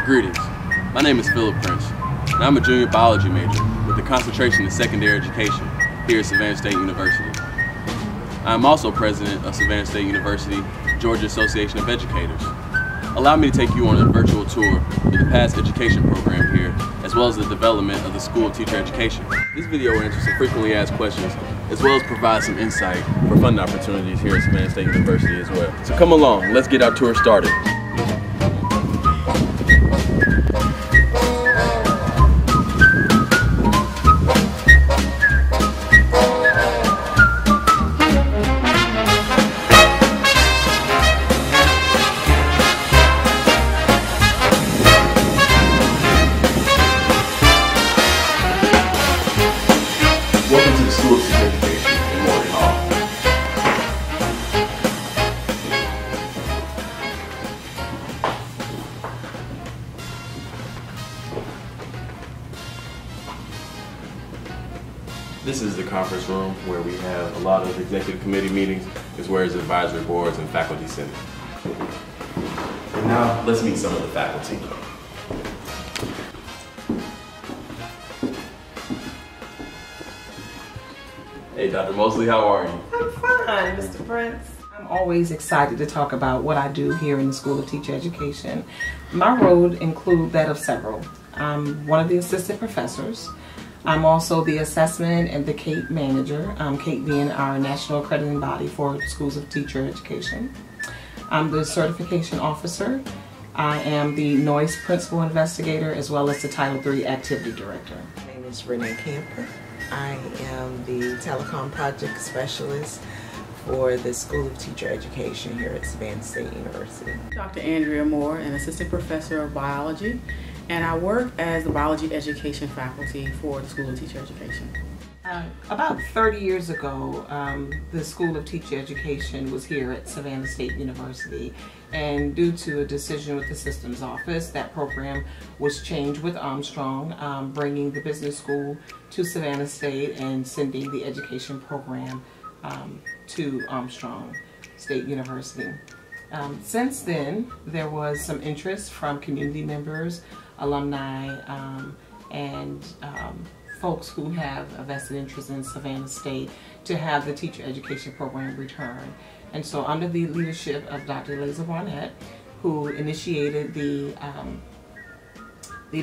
Greetings. My name is Philip Prince, and I'm a junior biology major with a concentration in secondary education here at Savannah State University. I am also president of Savannah State University, Georgia Association of Educators. Allow me to take you on a virtual tour of the past education program here, as well as the development of the School of Teacher Education. This video will answer some frequently asked questions, as well as provide some insight for funding opportunities here at Savannah State University as well. So come along, let's get our tour started. Welcome to the School of Teacher Education in Morgan Hall. This is the conference room where we have a lot of executive committee meetings, as well as advisory boards and faculty senate. And now let's meet some of the faculty. Hey, Dr. Mosley, how are you? I'm fine, Mr. Prince. I'm always excited to talk about what I do here in the School of Teacher Education. My role includes that of several. I'm one of the assistant professors. I'm also the assessment and the CATE manager, CATE being our national accrediting body for schools of teacher education. I'm the certification officer. I am the NOIS principal investigator, as well as the Title III activity director. My name is Renee Camper. I am the telecom project specialist for the School of Teacher Education here at Savannah State University. Dr. Andrea Moore, an assistant professor of biology, and I work as the biology education faculty for the School of Teacher Education. About 30 years ago, the School of Teacher Education was here at Savannah State University, and due to a decision with the systems office, that program was changed with Armstrong, bringing the business school to Savannah State and sending the education program to Armstrong State University. Since then, there was some interest from community members, alumni, and folks who have a vested interest in Savannah State to have the teacher education program return. And so under the leadership of Dr. Laza Barnett, who initiated the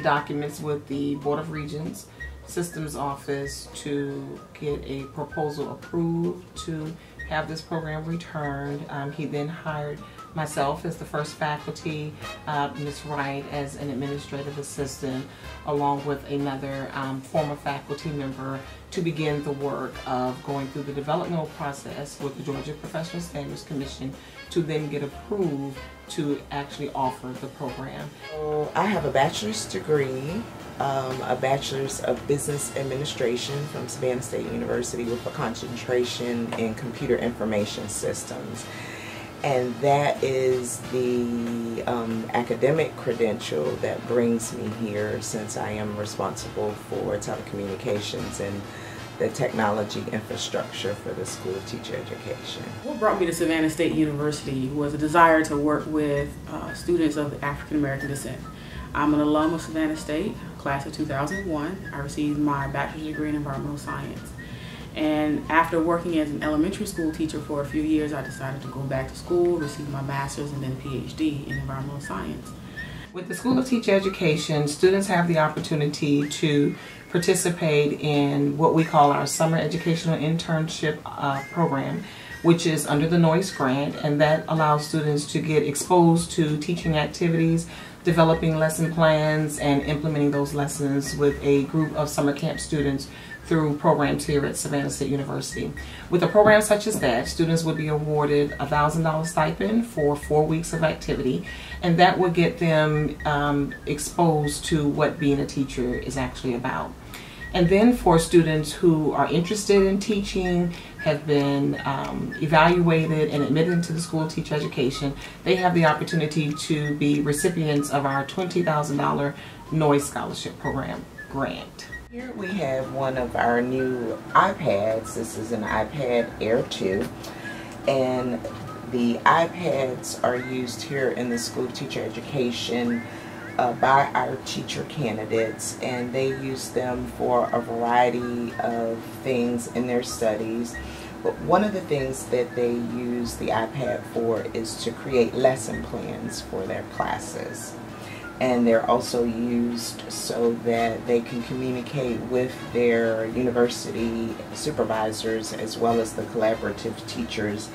documents with the Board of Regents Systems Office to get a proposal approved to have this program returned. He then hired myself as the first faculty, Ms. Wright as an administrative assistant, along with another former faculty member to begin the work of going through the developmental process with the Georgia Professional Standards Commission to then get approved to actually offer the program. So I have a bachelor's degree, a bachelor's of business administration from Savannah State University with a concentration in computer information systems. And that is the academic credential that brings me here, since I am responsible for telecommunications and the technology infrastructure for the School of Teacher Education. What brought me to Savannah State University was a desire to work with students of African American descent. I'm an alum of Savannah State, class of 2001. I received my bachelor's degree in environmental science. And after working as an elementary school teacher for a few years, I decided to go back to school, receive my master's and then a PhD in environmental science. With the School of Teacher Education, students have the opportunity to participate in what we call our Summer Educational Internship program, which is under the NOIS grant, and that allows students to get exposed to teaching activities, developing lesson plans, and implementing those lessons with a group of summer camp students through programs here at Savannah State University. With a program such as that, students would be awarded a $1,000 stipend for 4 weeks of activity, and that would get them exposed to what being a teacher is actually about. And then for students who are interested in teaching, have been evaluated and admitted into the School of Teacher Education, they have the opportunity to be recipients of our $20,000 NOIS Scholarship Program grant. Here we have one of our new iPads. This is an iPad Air 2, and the iPads are used here in the School of Teacher Education by our teacher candidates, and they use them for a variety of things in their studies. But one of the things that they use the iPad for is to create lesson plans for their classes. And they're also used so that they can communicate with their university supervisors as well as the collaborative teachers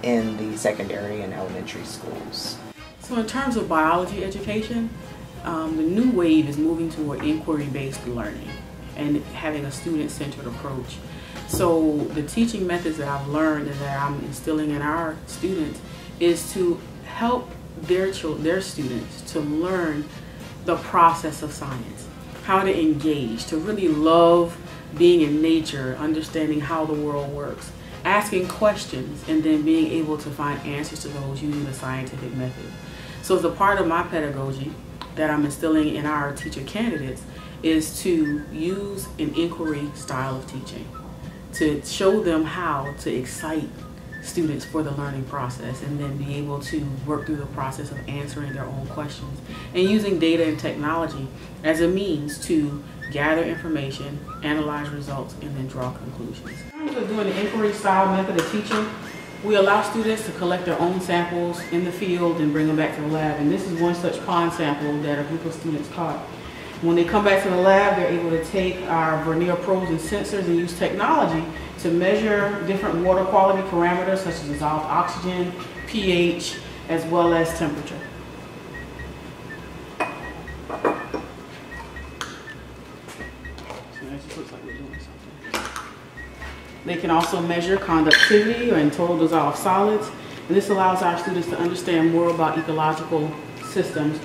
in the secondary and elementary schools. So in terms of biology education, the new wave is moving toward inquiry-based learning and having a student-centered approach. So the teaching methods that I've learned and that I'm instilling in our students is to help their students to learn the process of science, how to engage, to really love being in nature, understanding how the world works, asking questions, and then being able to find answers to those using the scientific method. So as a part of my pedagogy that I'm instilling in our teacher candidates is to use an inquiry style of teaching, to show them how to excite students for the learning process and then be able to work through the process of answering their own questions and using data and technology as a means to gather information, analyze results, and then draw conclusions. In terms of doing the inquiry style method of teaching, we allow students to collect their own samples in the field and bring them back to the lab. And this is one such pond sample that a group of students caught. When they come back to the lab, they're able to take our vernier probes and sensors and use technology to measure different water quality parameters such as dissolved oxygen, pH, as well as temperature. So that just looks like we're doing something. They can also measure conductivity and total dissolved solids, and this allows our students to understand more about ecological systems,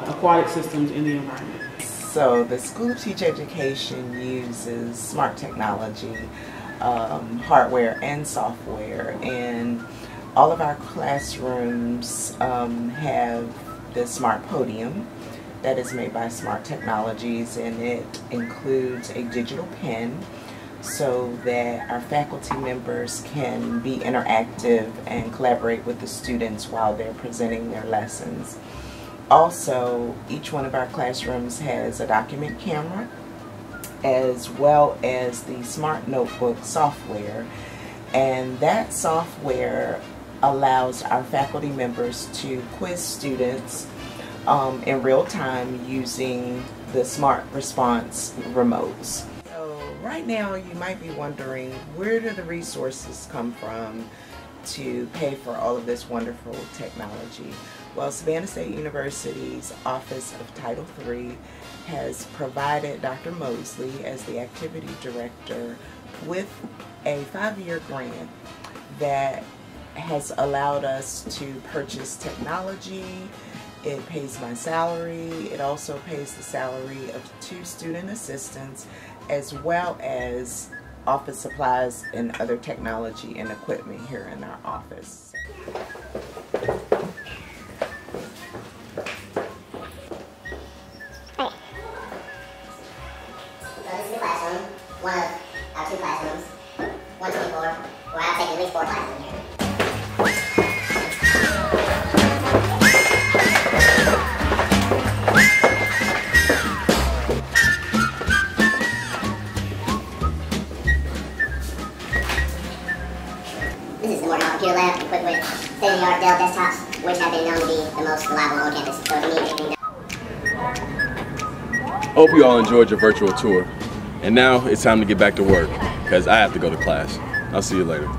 aquatic systems in the environment. So the School of Teacher Education uses smart technology, hardware and software, and all of our classrooms have the Smart Podium that is made by Smart Technologies, and it includes a digital pen so that our faculty members can be interactive and collaborate with the students while they're presenting their lessons. Also, each one of our classrooms has a document camera as well as the Smart Notebook software, and that software allows our faculty members to quiz students in real time using the Smart Response remotes. So right now you might be wondering, where do the resources come from to pay for all of this wonderful technology? Well, Savannah State University's Office of Title III has provided Dr. Mosley as the activity director with a 5-year grant that has allowed us to purchase technology. It pays my salary. It also pays the salary of 2 student assistants, as well as office supplies and other technology and equipment here in our office. One of our 2 classrooms, 124, where I've taken at least 4 classes in here. This is the Morgan Computer Lab, equipped with state-of-the-art Dell desktops, which have been known to be the most reliable on campus. So if you need anything done. Hope you all enjoyed your virtual tour. And now it's time to get back to work, because I have to go to class. I'll see you later.